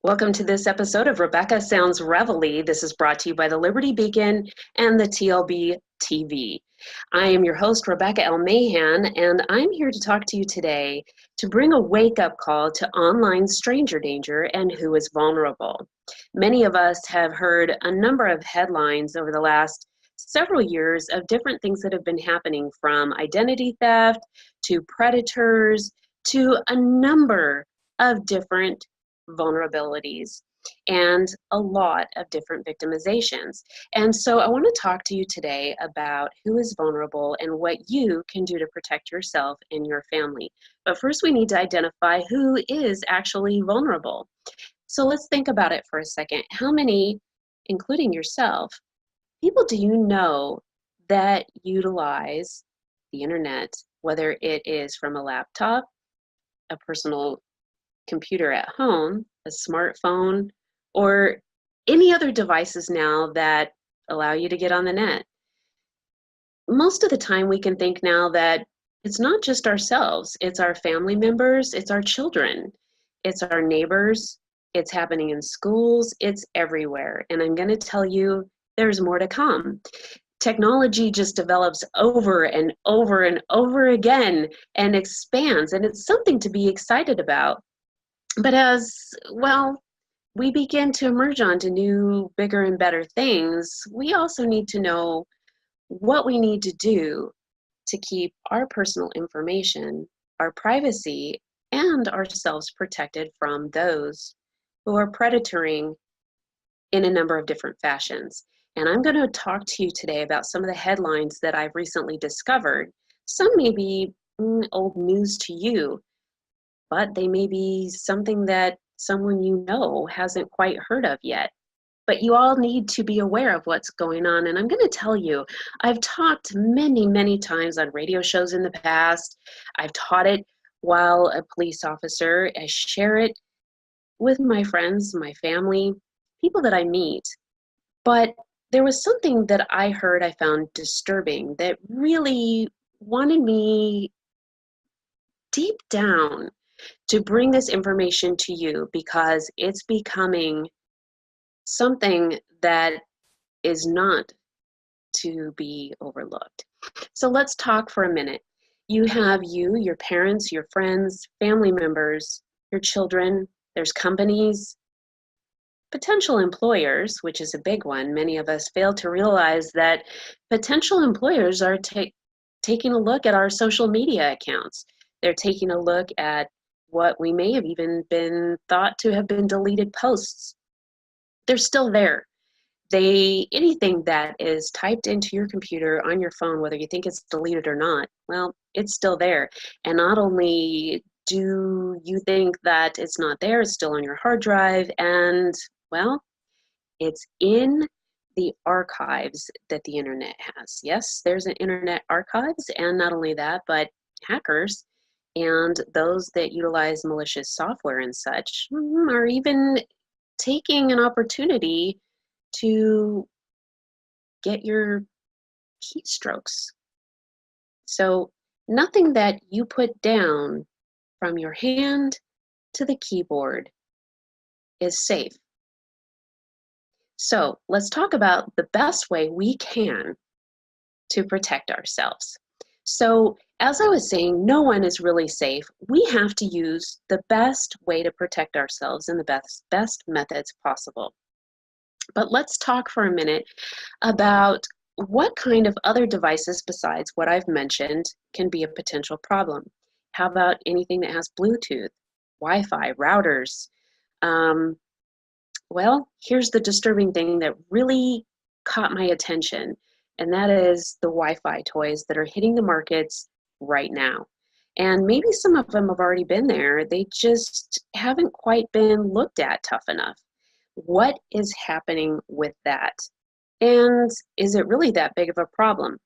Welcome to this episode of Rebecca Sounds Reveille. This is brought to you by the Liberty Beacon and the TLBTV. I am your host, Rebecca L. Mahan, and I'm here to talk to you today to bring a wake-up call to online stranger danger and who is vulnerable. Many of us have heard a number of headlines over the last several years of different things that have been happening, from identity theft to predators to a number of different vulnerabilities and a lot of different victimizations. And so I want to talk to you today about who is vulnerable and what you can do to protect yourself and your family. But first, we need to identify who is actually vulnerable. So let's think about it for a second. How many, including yourself, people do you know that utilize the internet, whether it is from a laptop, a personal computer at home, a smartphone, or any other devices now that allow you to get on the net? Most of the time we can think now that it's not just ourselves, it's our family members, it's our children, it's our neighbors, it's happening in schools, it's everywhere. And I'm going to tell you, there's more to come. Technology just develops over and over and over again and expands, and it's something to be excited about. But as, well, we begin to emerge onto new, bigger and better things, we also need to know what we need to do to keep our personal information, our privacy, and ourselves protected from those who are predatoring in a number of different fashions. And I'm going to talk to you today about some of the headlines that I've recently discovered. Some may be old news to you, but they may be something that someone you know hasn't quite heard of yet. But you all need to be aware of what's going on. And I'm going to tell you, I've talked many, many times on radio shows in the past. I've taught it while a police officer. I share it with my friends, my family, people that I meet. But there was something that I heard I found disturbing that really wanted me deep down to bring this information to you, because it's becoming something that is not to be overlooked. So let's talk for a minute. You have your parents, your friends, family members, your children, there's companies, potential employers, which is a big one. Many of us fail to realize that potential employers are taking a look at our social media accounts. They're taking a look at what we may have even been thought to have been deleted posts. They're still there. Anything that is typed into your computer on your phone, whether you think it's deleted or not, well, it's still there. And not only do you think that it's not there, it's still on your hard drive, and, well, it's in the archives that the internet has. Yes, there's an internet archives, and not only that, but hackers and those that utilize malicious software and such are even taking an opportunity to get your keystrokes. So nothing that you put down from your hand to the keyboard is safe. So let's talk about the best way we can to protect ourselves. So as I was saying, no one is really safe. We have to use the best way to protect ourselves in the best methods possible. But let's talk for a minute about what kind of other devices besides what I've mentioned can be a potential problem. How about anything that has Bluetooth, Wi-Fi, routers? Well, here's the disturbing thing that really caught my attention, and that is the Wi-Fi toys that are hitting the markets right now. And maybe some of them have already been there. They just haven't quite been looked at tough enough. What is happening with that? And is it really that big of a problem?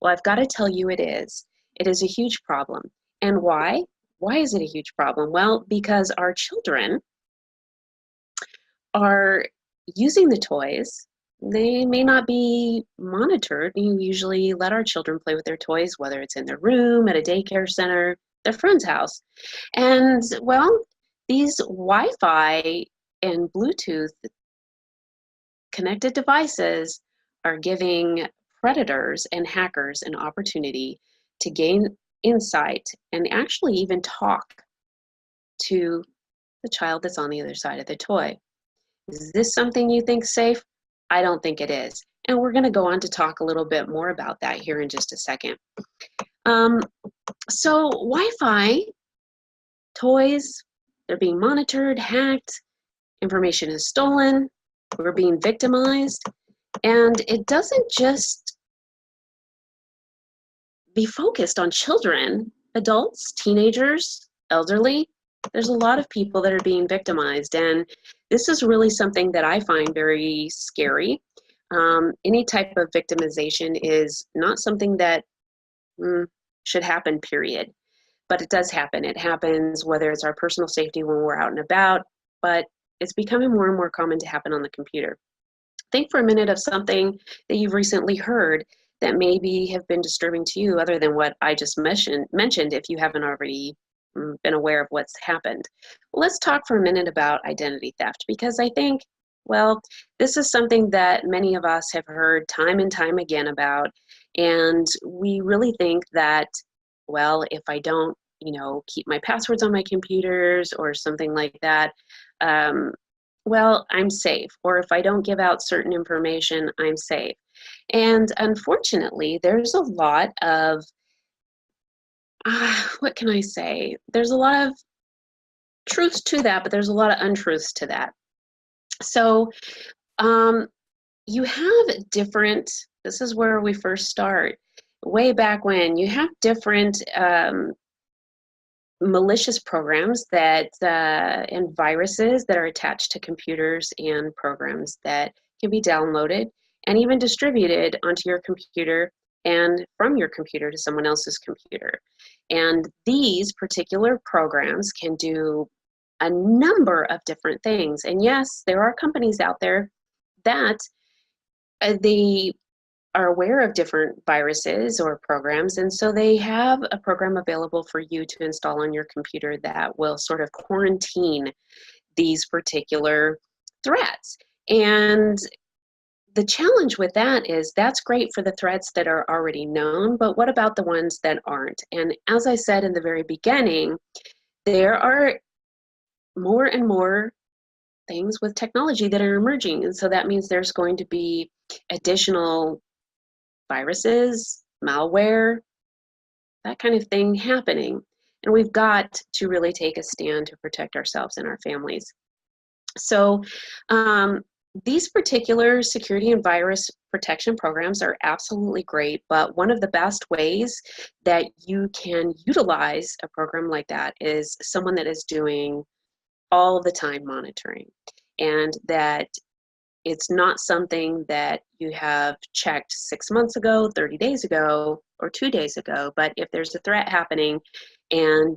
Well, I've got to tell you it is. It is a huge problem. And why? Why is it a huge problem? Well, because our children are using the toys. They may not be monitored. You usually let our children play with their toys, whether it's in their room, at a daycare center, their friend's house. And well, these Wi-Fi and Bluetooth connected devices are giving predators and hackers an opportunity to gain insight and actually even talk to the child that's on the other side of the toy. Is this something you think safe? I don't think it is. And we're going to go on to talk a little bit more about that here in just a second. So Wi-Fi, toys, they're being monitored, hacked, information is stolen, we're being victimized, and it doesn't just be focused on children, adults, teenagers, elderly. There's a lot of people that are being victimized, and this is really something that I find very scary. Any type of victimization is not something that should happen, period. But it does happen. It happens whether it's our personal safety when we're out and about, but it's becoming more and more common to happen on the computer. Think for a minute of something that you've recently heard that maybe have been disturbing to you other than what I just mentioned if you haven't already been aware of what's happened. Well, let's talk for a minute about identity theft, because I think, well, this is something that many of us have heard time and time again about, and we really think that, well, if I don't, keep my passwords on my computers or something like that, well, I'm safe. Or if I don't give out certain information, I'm safe. And unfortunately, there's a lot of, what can I say? There's a lot of truths to that, but there's a lot of untruths to that. So you have different, this is where we first start. Way back when, you have different malicious programs that and viruses that are attached to computers and programs that can be downloaded and even distributed onto your computer and from your computer to someone else's computer. And these particular programs can do a number of different things. And yes, there are companies out there that they are aware of different viruses or programs, and so they have a program available for you to install on your computer that will sort of quarantine these particular threats. And the challenge with that is that's great for the threats that are already known, but what about the ones that aren't? And as I said in the very beginning, there are more and more things with technology that are emerging, and so that means there's going to be additional viruses, malware, that kind of thing happening. And we've got to really take a stand to protect ourselves and our families. So these particular security and virus protection programs are absolutely great, but one of the best ways that you can utilize a program like that is someone that is doing all the time monitoring, and that it's not something that you have checked 6 months ago, 30 days ago, or 2 days ago, but if there's a threat happening, and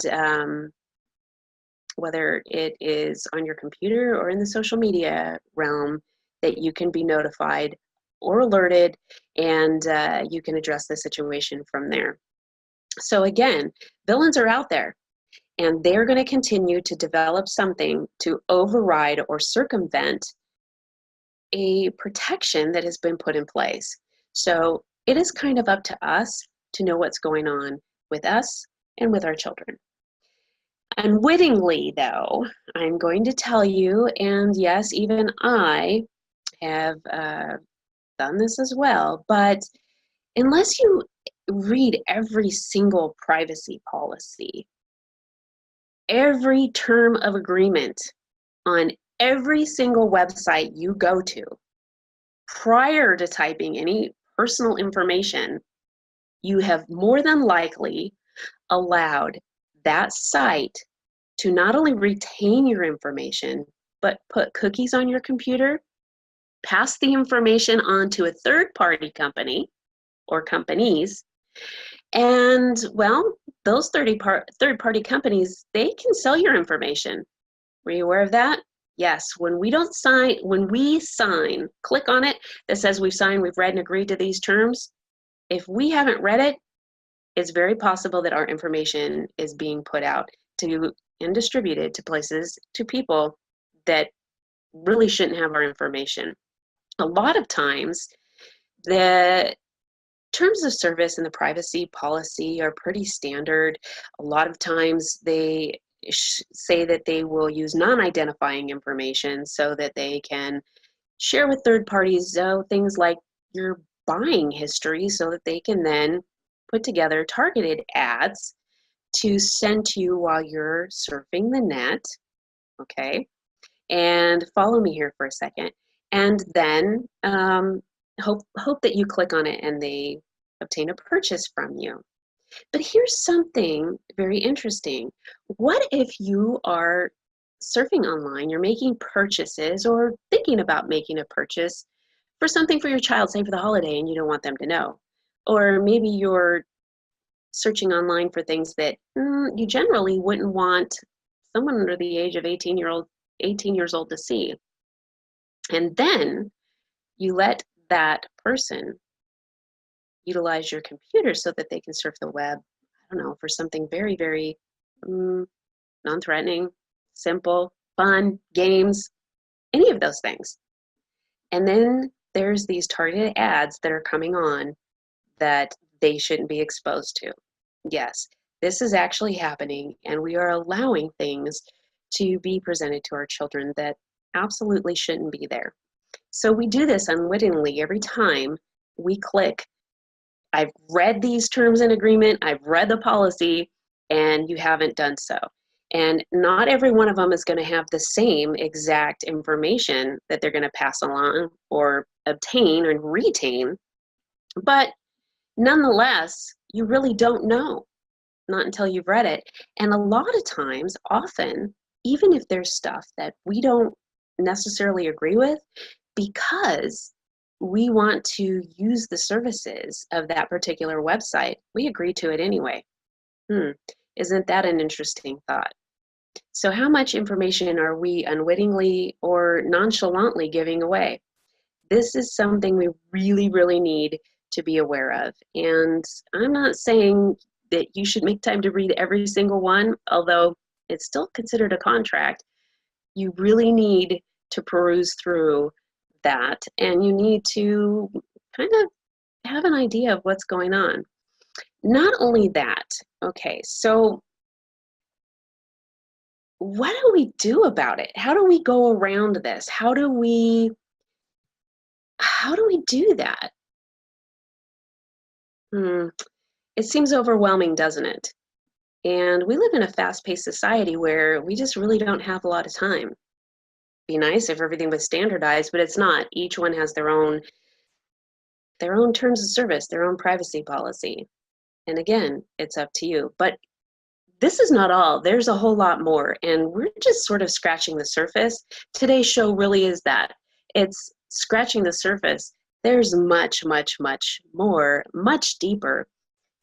whether it is on your computer or in the social media realm, that you can be notified or alerted, and you can address the situation from there. So again, villains are out there, and they're going to continue to develop something to override or circumvent a protection that has been put in place. So it is kind of up to us to know what's going on with us and with our children. Unwittingly, though, I'm going to tell you, and yes, even I have done this as well, but unless you read every single privacy policy, every term of agreement on every single website you go to, prior to typing any personal information, you have more than likely allowed that site to not only retain your information, but put cookies on your computer, pass the information on to a third-party company or companies, And well, those third-party companies, they can sell your information. Were you aware of that? Yes, when we sign, click on it that says we've signed, we've read and agreed to these terms. If we haven't read it, it's very possible that our information is being put out to and distributed to places, to people that really shouldn't have our information. A lot of times, the terms of service and the privacy policy are pretty standard. A lot of times they say that they will use non-identifying information so that they can share with third parties things like your buying history, so that they can then put together targeted ads to send to you while you're surfing the net. Okay, and follow me here for a second, and then hope that you click on it and they obtain a purchase from you. But here's something very interesting. What if you are surfing online, you're making purchases or thinking about making a purchase for something for your child, say for the holiday, and you don't want them to know? Or maybe you're searching online for things that you generally wouldn't want someone under the age of 18 years old to see. And then you let that person utilize your computer so that they can surf the web, I don't know, for something very, very non-threatening, simple, fun, games, any of those things. And then there's these targeted ads that are coming on that they shouldn't be exposed to. Yes, this is actually happening, and we are allowing things to be presented to our children that absolutely shouldn't be there. So we do this unwittingly every time we click, I've read these terms and agreement, I've read the policy, and you haven't done so. And not every one of them is going to have the same exact information that they're going to pass along or obtain and retain, but nonetheless, you really don't know, not until you've read it. And a lot of times, often, even if there's stuff that we don't necessarily agree with, because we want to use the services of that particular website, we agree to it anyway. Isn't that an interesting thought? So how much information are we unwittingly or nonchalantly giving away? This is something we really, really need to be aware of. And I'm not saying that you should make time to read every single one, although it's still considered a contract. You really need to peruse through that, and you need to kind of have an idea of what's going on. Not only that, okay, so what do we do about it? How do we go around this? How do we do that? It seems overwhelming, doesn't it? And we live in a fast-paced society where we just really don't have a lot of time. Be nice if everything was standardized, but it's not. Each one has their own terms of service, their own privacy policy. And again, it's up to you. But this is not all. There's a whole lot more, and we're just sort of scratching the surface. Today's show really is that. It's scratching the surface. There's much, much, much more, much deeper.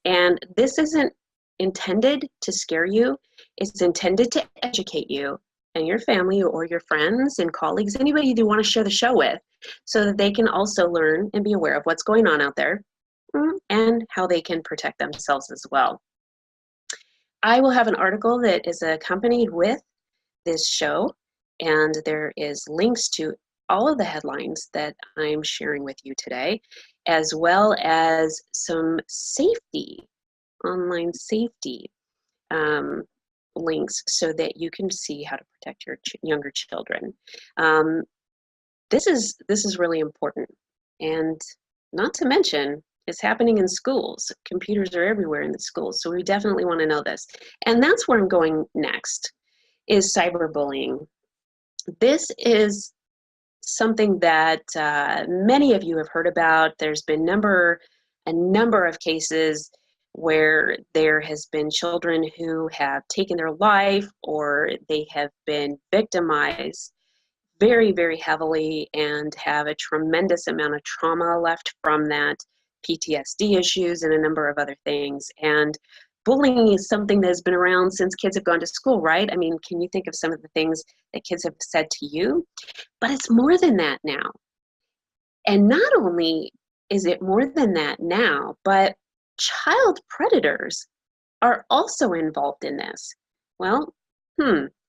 And this isn't intended to scare you. It's intended to educate you and your family or your friends and colleagues, anybody you want to share the show with, so that they can also learn and be aware of what's going on out there and how they can protect themselves as well. I will have an article that is accompanied with this show, and there is links to all of the headlines that I'm sharing with you today, as well as some safety, online safety links, so that you can see how to protect your younger children. This is really important, and not to mention, it's happening in schools. Computers are everywhere in the schools, so we definitely want to know this. And that's where I'm going next, is cyberbullying. This is something that many of you have heard about. There's been a number of cases where there has been children who have taken their life, or they have been victimized very, very heavily and have a tremendous amount of trauma left from that. PTSD issues and a number of other things. And bullying is something that has been around since kids have gone to school, right? I mean, can you think of some of the things that kids have said to you? But it's more than that now. And not only is it more than that now, but child predators are also involved in this. Well,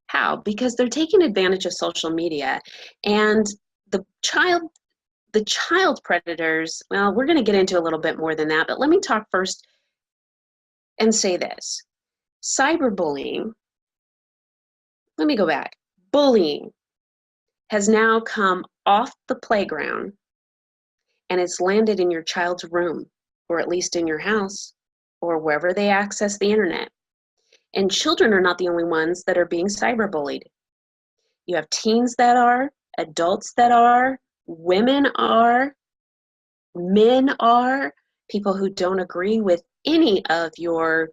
how? Because they're taking advantage of social media, and the child predators, well, we're going to get into a little bit more than that, but let me talk first and say this. Cyberbullying, let me go back. Bullying has now come off the playground and it's landed in your child's room, or at least in your house, or wherever they access the internet. And children are not the only ones that are being cyberbullied. You have teens that are, adults that are, women are, men are, people who don't agree with any of your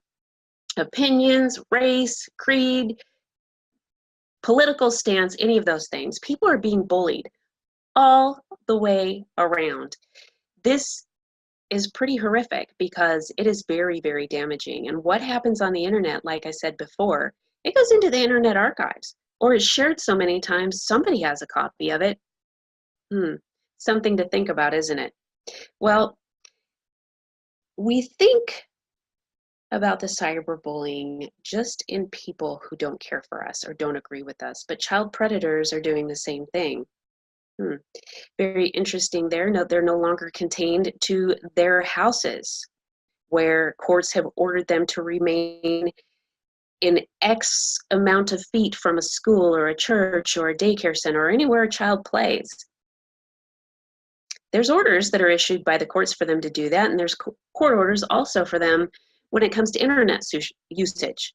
opinions, race, creed, political stance, any of those things. People are being bullied all the way around. This is pretty horrific because it is very, very damaging. And what happens on the internet, like I said before, it goes into the Internet Archives, or is shared so many times somebody has a copy of it. Something to think about, isn't it? Well, we think about the cyberbullying just in people who don't care for us or don't agree with us, but child predators are doing the same thing. Very interesting there. No, they're no longer contained to their houses, where courts have ordered them to remain in X amount of feet from a school or a church or a daycare center or anywhere a child plays. There's orders that are issued by the courts for them to do that, and there's court orders also for them when it comes to internet usage.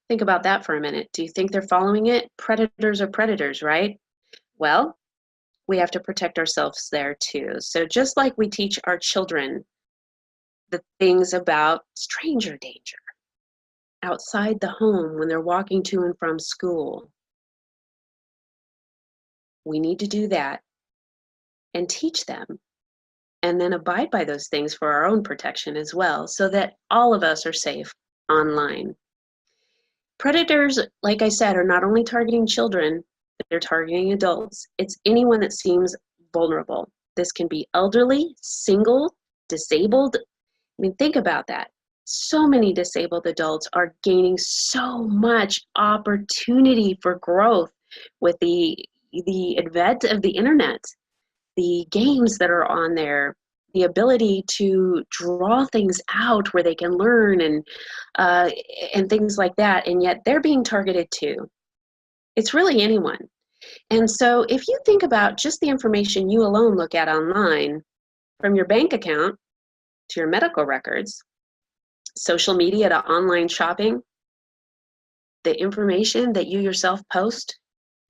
Think about that for a minute. Do you think they're following it? Predators are predators, right? Well, we have to protect ourselves there too. So just like we teach our children the things about stranger danger outside the home when they're walking to and from school, we need to do that and teach them, and then abide by those things for our own protection as well, so that all of us are safe online. Predators, like I said, are not only targeting children, they're targeting adults. It's anyone that seems vulnerable. This can be elderly, single, disabled. I mean, think about that. So many disabled adults are gaining so much opportunity for growth with the advent of the internet, the games that are on there, the ability to draw things out where they can learn and things like that, and yet they're being targeted too. It's really anyone. And so if you think about just the information you alone look at online, from your bank account to your medical records, social media to online shopping, the information that you yourself post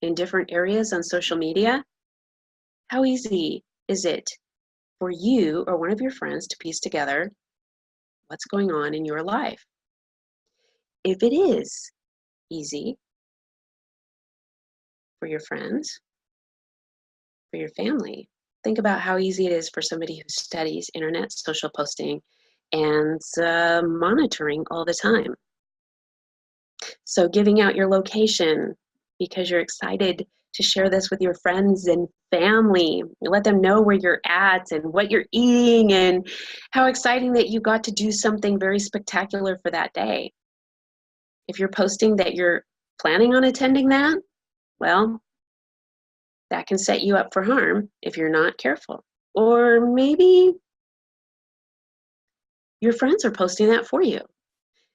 in different areas on social media, how easy is it for you or one of your friends to piece together what's going on in your life? If it is easy for your friends, for your family, think about how easy it is for somebody who studies internet, social posting, and monitoring all the time. So giving out your location because you're excited to share this with your friends and family. Let them know where you're at and what you're eating and how exciting that you got to do something very spectacular for that day. If you're posting that you're planning on attending that, well, that can set you up for harm if you're not careful. Or maybe your friends are posting that for you.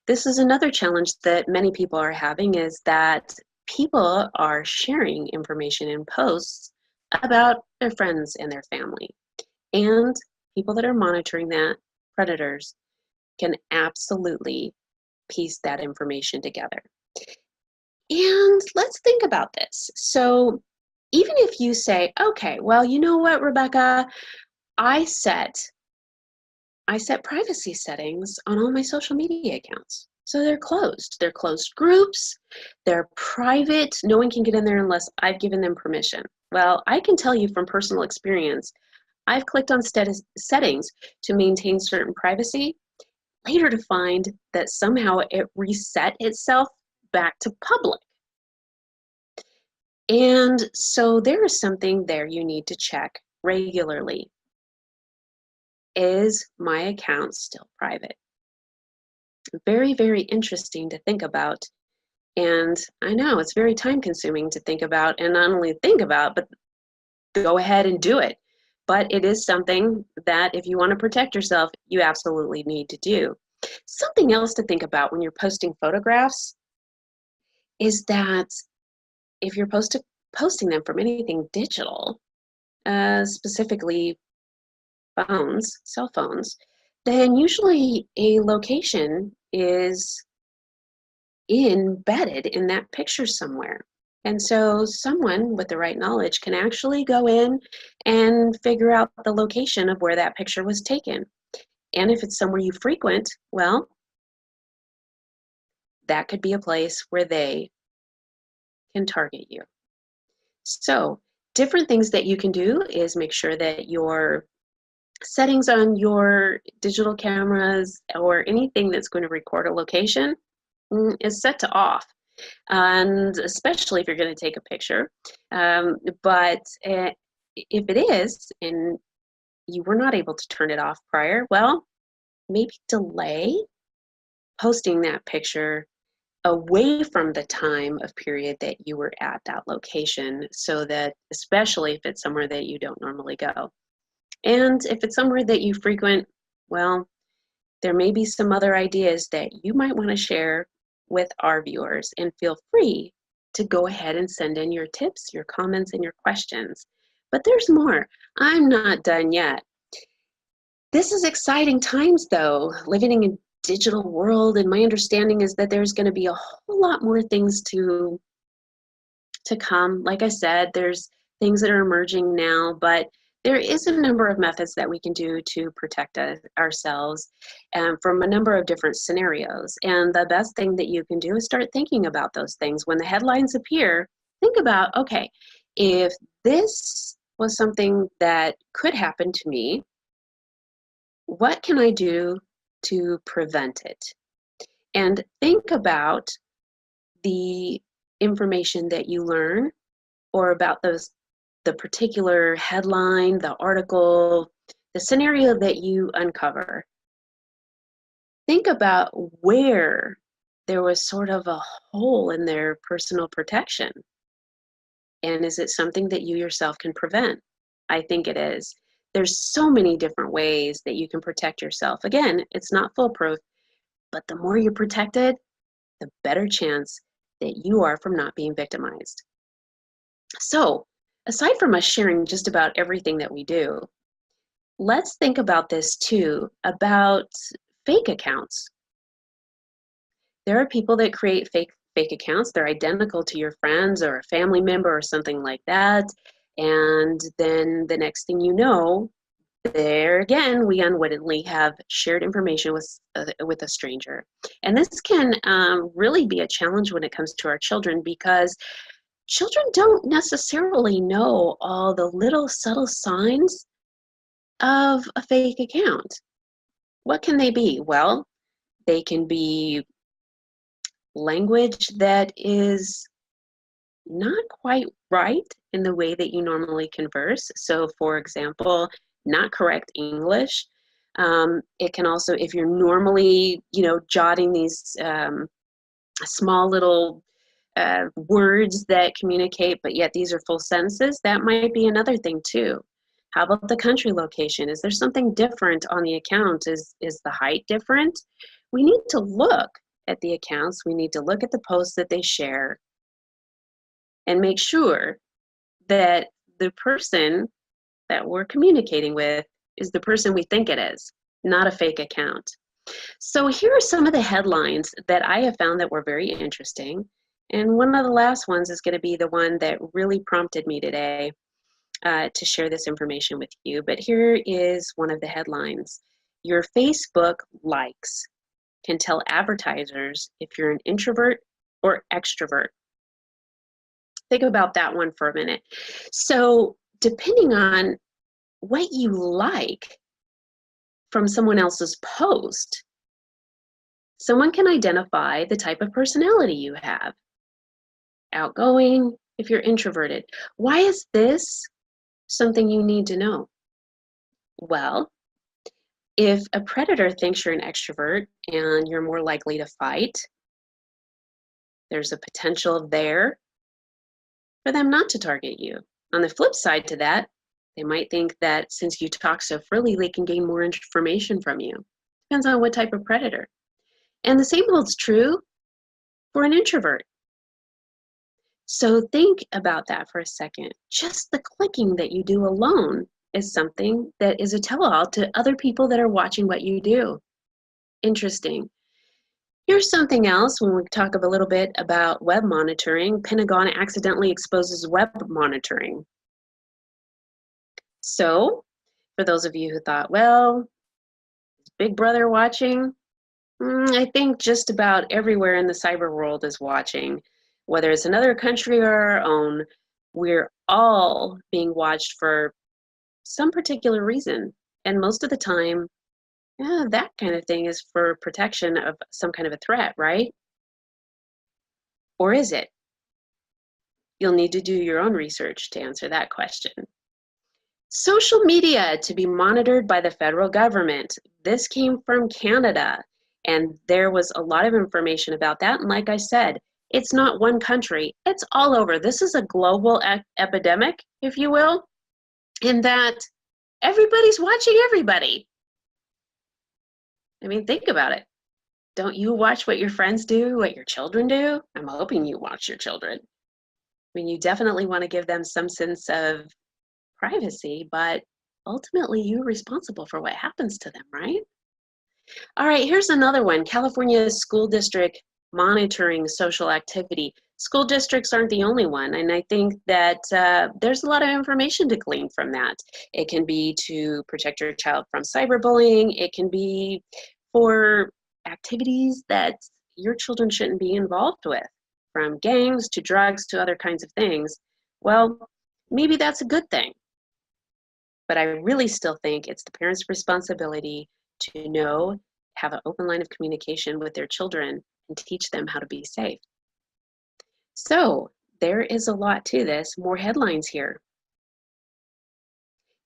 This is another challenge that many people are having, is that people are sharing information in posts about their friends and their family. And people that are monitoring that, predators, can absolutely piece that information together. And let's think about this. So even if you say, okay, well, you know what, Rebecca, I set privacy settings on all my social media accounts. So they're closed. They're closed groups. They're private. No one can get in there unless I've given them permission. Well, I can tell you from personal experience, I've clicked on settings to maintain certain privacy, later to find that somehow it reset itself back to public. And so there is something there you need to check regularly. Is my account still private? Very, very interesting to think about. And I know it's very time consuming to think about, and not only think about, but go ahead and do it. But it is something that if you want to protect yourself, you absolutely need to do. Something else to think about when you're posting photographs is that if you're posting them from anything digital, specifically phones, cell phones, then usually a location is embedded in that picture somewhere. And so someone with the right knowledge can actually go in and figure out the location of where that picture was taken. And if it's somewhere you frequent, well, that could be a place where they can target you. So different things that you can do is make sure that your settings on your digital cameras or anything that's going to record a location is set to off. And especially if you're going to take a picture. But if it is, and you were not able to turn it off prior, well, maybe delay posting that picture away from the time of period that you were at that location, so that, especially if it's somewhere that you don't normally go. And if it's somewhere that you frequent, well, there may be some other ideas that you might want to share with our viewers, and feel free to go ahead and send in your tips, your comments, and your questions. But there's more. I'm not done yet. This is exciting times, though, living in a digital world, and my understanding is that there's going to be a whole lot more things to come. Like I said, there's things that are emerging now, but there is a number of methods that we can do to protect ourselves from a number of different scenarios. And the best thing that you can do is start thinking about those things. When the headlines appear, think about, okay, if this was something that could happen to me, what can I do to prevent it? And think about the information that you learn, or about the particular headline, the article, the scenario that you uncover. Think about where there was sort of a hole in their personal protection. And is it something that you yourself can prevent? I think it is. There's so many different ways that you can protect yourself. Again, it's not foolproof, but the more you're protected, the better chance that you are from not being victimized. So, aside from us sharing just about everything that we do, let's think about this too, about fake accounts. There are people that create fake accounts. They're identical to your friends or a family member or something like that. And then the next thing you know, there again, we unwittingly have shared information with a stranger. And this can really be a challenge when it comes to our children, because children don't necessarily know all the little subtle signs of a fake account. What can they be? Well, they can be language that is not quite right in the way that you normally converse. So, for example, not correct English. It can also, if you're normally, jotting these small little words that communicate, but yet these are full sentences, that might be another thing too. How about the country location? Is there something different on the account? Is the height different? We need to look at the accounts. We need to look at the posts that they share and make sure that the person that we're communicating with is the person we think it is, not a fake account. So here are some of the headlines that I have found that were very interesting. And one of the last ones is going to be the one that really prompted me today to share this information with you. But here is one of the headlines. Your Facebook likes can tell advertisers if you're an introvert or extrovert. Think about that one for a minute. So depending on what you like from someone else's post, someone can identify the type of personality you have. Outgoing, if you're introverted. Why is this something you need to know? Well, if a predator thinks you're an extrovert and you're more likely to fight, there's a potential there for them not to target you. On the flip side to that, they might think that since you talk so freely, they can gain more information from you. Depends on what type of predator. And the same holds true for an introvert. So think about that for a second. Just the clicking that you do alone is something that is a tell-all to other people that are watching what you do. Interesting. Here's something else when we talk a little bit about web monitoring. Pentagon accidentally exposes web monitoring. So, for those of you who thought, well, is Big Brother watching? I think just about everywhere in the cyber world is watching. Whether it's another country or our own, we're all being watched for some particular reason. And most of the time, yeah, that kind of thing is for protection of some kind of a threat, right? Or is it? You'll need to do your own research to answer that question. Social media to be monitored by the federal government. This came from Canada, and there was a lot of information about that. And like I said, it's not one country, it's all over. This is a global epidemic, if you will, in that everybody's watching everybody. I mean, think about it. Don't you watch what your friends do, what your children do? I'm hoping you watch your children. I mean, you definitely want to give them some sense of privacy, but ultimately you're responsible for what happens to them, right? All right, here's another one. California school district monitoring social activity. School districts aren't the only one, and I think that there's a lot of information to glean from that. It can be to protect your child from cyberbullying. It can be for activities that your children shouldn't be involved with, from gangs to drugs to other kinds of things. Well, maybe that's a good thing. But I really still think it's the parents' responsibility to know, have an open line of communication with their children and teach them how to be safe. So there is a lot to this. More headlines here.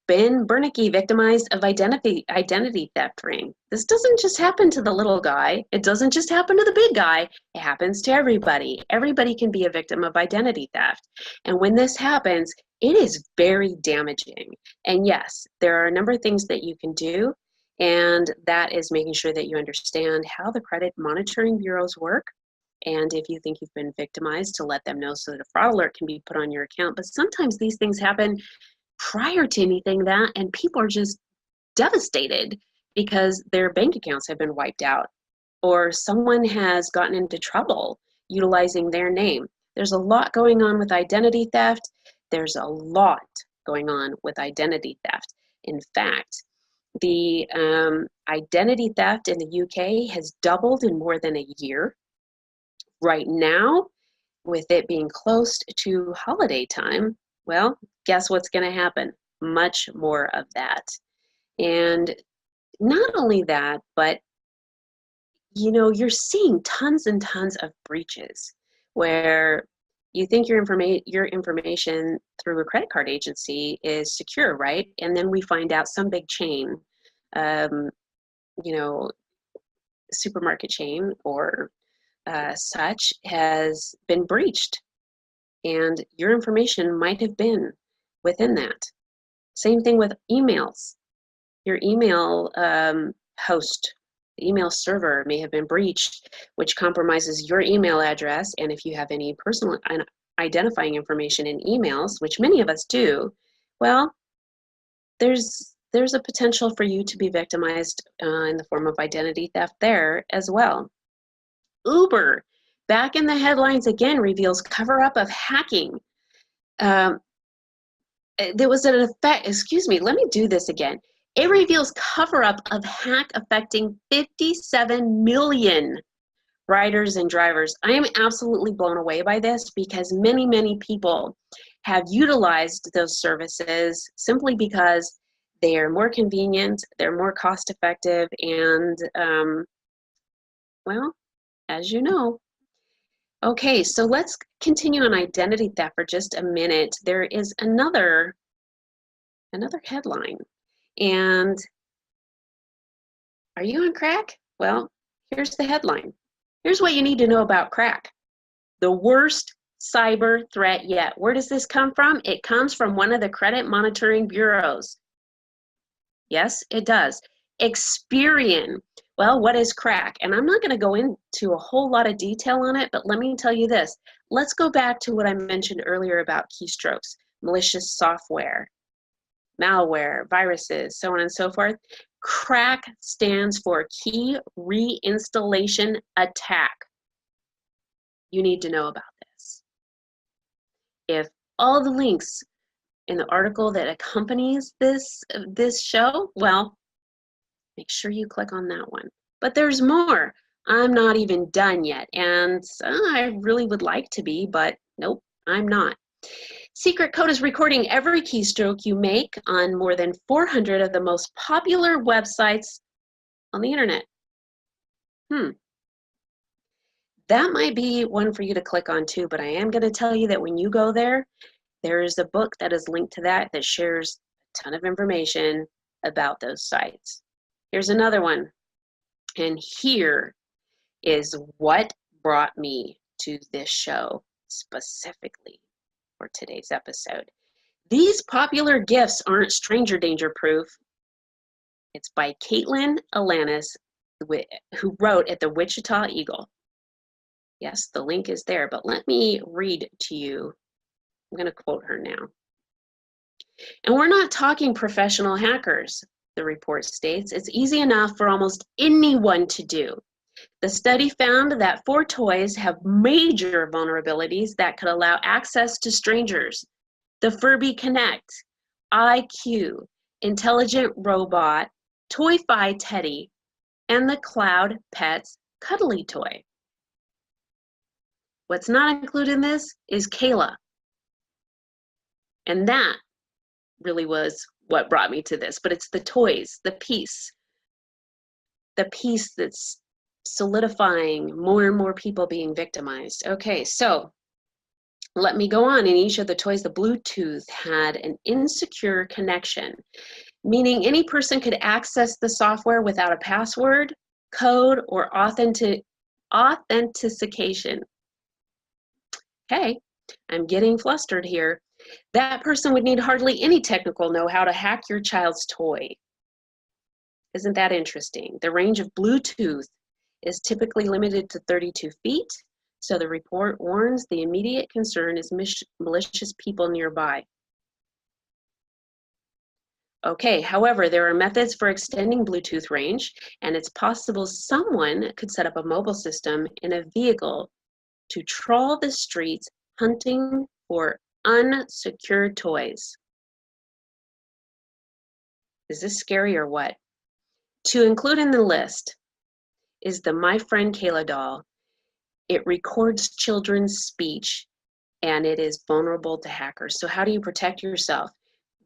Ben Bernanke victimized of identity theft ring. This doesn't just happen to the little guy. It doesn't just happen to the big guy. It happens to everybody. Everybody can be a victim of identity theft. And when this happens, it is very damaging. And yes, there are a number of things that you can do. And that is making sure that you understand how the credit monitoring bureaus work. And if you think you've been victimized, to let them know so that a fraud alert can be put on your account. But sometimes these things happen prior to anything that, and people are just devastated because their bank accounts have been wiped out, or someone has gotten into trouble utilizing their name. There's a lot going on with identity theft. There's a lot going on with identity theft. In fact, the identity theft in the UK has doubled in more than a year. Right now, with it being close to holiday time, well, guess what's going to happen? Much more of that. And not only that, but you're seeing tons and tons of breaches where you think your information through a credit card agency is secure, right? And then we find out some big chain, supermarket chain or such has been breached, and your information might have been within that. Same thing with emails. Your email host, the email server may have been breached, which compromises your email address. And if you have any personal identifying information in emails, which many of us do, well, there's a potential for you to be victimized in the form of identity theft there as well. Uber, back in the headlines again, reveals cover-up of hacking. There was an effect, excuse me, let me do this again. It reveals cover-up of hack affecting 57 million riders and drivers. I am absolutely blown away by this because many, many people have utilized those services simply because They're more convenient, they're more cost effective, and well, as you know. Okay, so let's continue on identity theft for just a minute. There is another headline. And are you on crack? Well, here's the headline. Here's what you need to know about crack. The worst cyber threat yet. Where does this come from? It comes from one of the credit monitoring bureaus. Yes, it does. Experian. Well, what is crack? And I'm not going to go into a whole lot of detail on it, but let me tell you this. Let's go back to what I mentioned earlier about keystrokes, malicious software, malware, viruses, so on and so forth. Crack stands for key reinstallation attack. You need to know about this. If all the links in the article that accompanies this show, well, make sure you click on that one. But there's more. I'm not even done yet, and I really would like to be, but nope, I'm not. Secret Code is recording every keystroke you make on more than 400 of the most popular websites on the internet. That might be one for you to click on too, but I am going to tell you that when you go there, there is a book that is linked to that shares a ton of information about those sites. Here's another one. And here is what brought me to this show specifically for today's episode. These popular gifts aren't stranger danger proof. It's by Caitlin Alanis, who wrote at the Wichita Eagle. Yes, the link is there, but let me read to you. I'm going to quote her now. And we're not talking professional hackers, the report states. It's easy enough for almost anyone to do. The study found that 4 toys have major vulnerabilities that could allow access to strangers. The Furby Connect, IQ, Intelligent Robot, Toy-Fi Teddy, and the Cloud Pets Cuddly Toy. What's not included in this is Kayla. And that really was what brought me to this, but it's the toys, the piece that's solidifying more and more people being victimized. Okay, so let me go on. In each of the toys, the Bluetooth had an insecure connection, meaning any person could access the software without a password, code, or authentication. Okay, I'm getting flustered here. That person would need hardly any technical know-how to hack your child's toy. Isn't that interesting? The range of Bluetooth is typically limited to 32 feet, so the report warns the immediate concern is malicious people nearby. Okay, however, there are methods for extending Bluetooth range, and it's possible someone could set up a mobile system in a vehicle to trawl the streets hunting for unsecured toys. Is this scary or what? To include in the list is the My Friend Kayla doll. It records children's speech and it is vulnerable to hackers. So how do you protect yourself?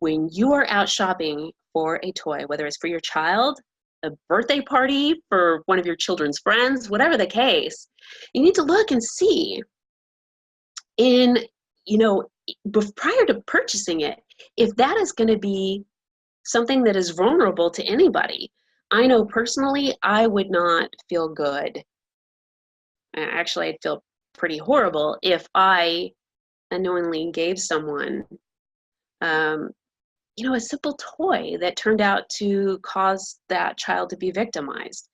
When you are out shopping for a toy, whether it's for your child, a birthday party for one of your children's friends, whatever the case, you need to look and see prior to purchasing it, if that is going to be something that is vulnerable to anybody. I know personally, I would not feel good. Actually, I'd feel pretty horrible if I unknowingly gave someone, a simple toy that turned out to cause that child to be victimized.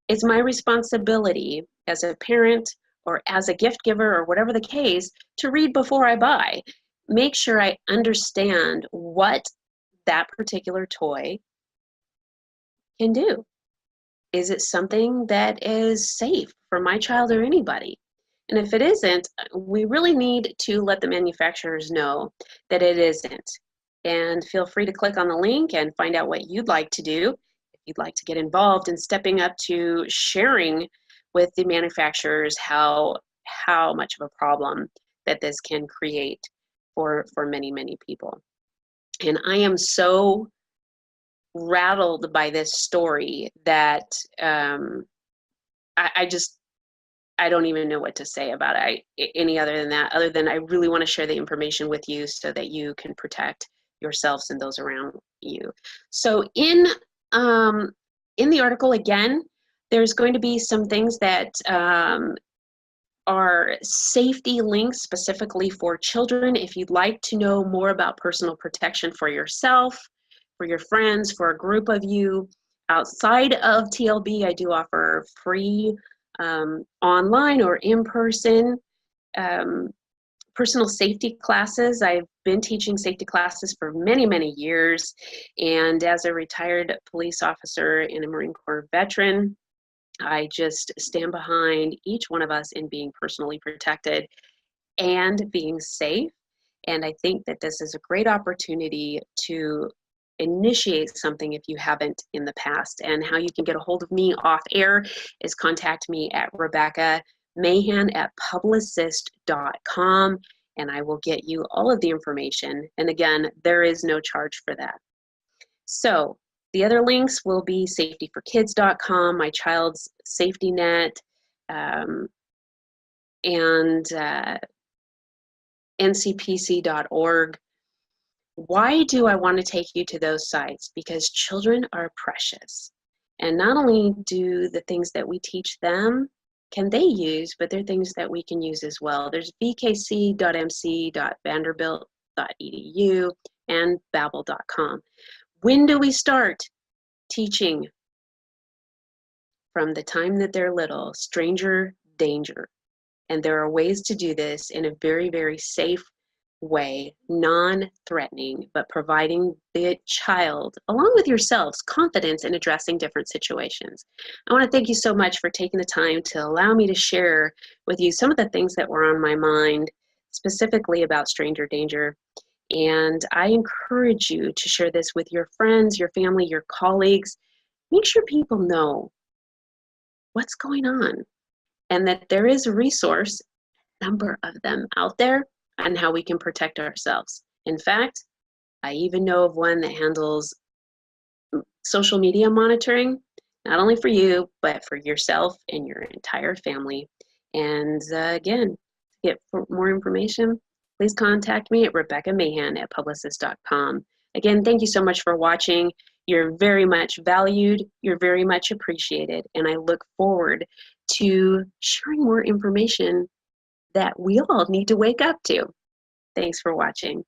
It's my responsibility as a parent or as a gift giver or whatever the case to read before I buy. Make sure I understand what that particular toy can do. Is it something that is safe for my child or anybody? And if it isn't, we really need to let the manufacturers know that it isn't. And feel free to click on the link and find out what you'd like to do. If you'd like to get involved in stepping up to sharing with the manufacturers how much of a problem that this can create for many, many people. And I am so rattled by this story that I just, I don't even know what to say about it any other than that, other than I really want to share the information with you so that you can protect yourselves and those around you. So in the article, again, there's going to be some things that are safety links specifically for children. If you'd like to know more about personal protection for yourself, for your friends, for a group of you outside of TLB, I do offer free online or in-person personal safety classes. I've been teaching safety classes for many, many years. And as a retired police officer and a Marine Corps veteran, I just stand behind each one of us in being personally protected and being safe. And I think that this is a great opportunity to initiate something if you haven't in the past. And how you can get a hold of me off air is contact me at RebeccaMahan@publicist.com, and I will get you all of the information. And again, there is no charge for that. So the other links will be safetyforkids.com, my child's safety net, and ncpc.org. Why do I want to take you to those sites? Because children are precious. And not only do the things that we teach them, can they use, but they're things that we can use as well. There's vkc.mc.vanderbilt.edu and babbel.com. When do we start teaching? From the time that they're little, stranger danger. And there are ways to do this in a very, very safe way, non-threatening, but providing the child, along with yourselves, confidence in addressing different situations. I want to thank you so much for taking the time to allow me to share with you some of the things that were on my mind, specifically about stranger danger. And I encourage you to share this with your friends, your family, your colleagues. Make sure people know what's going on and that there is a resource, number of them out there, on how we can protect ourselves. In fact, I even know of one that handles social media monitoring, not only for you, but for yourself and your entire family. And again, to get more information, please contact me at RebeccaMahan@publicist.com. Again, thank you so much for watching. You're very much valued. You're very much appreciated. And I look forward to sharing more information that we all need to wake up to. Thanks for watching.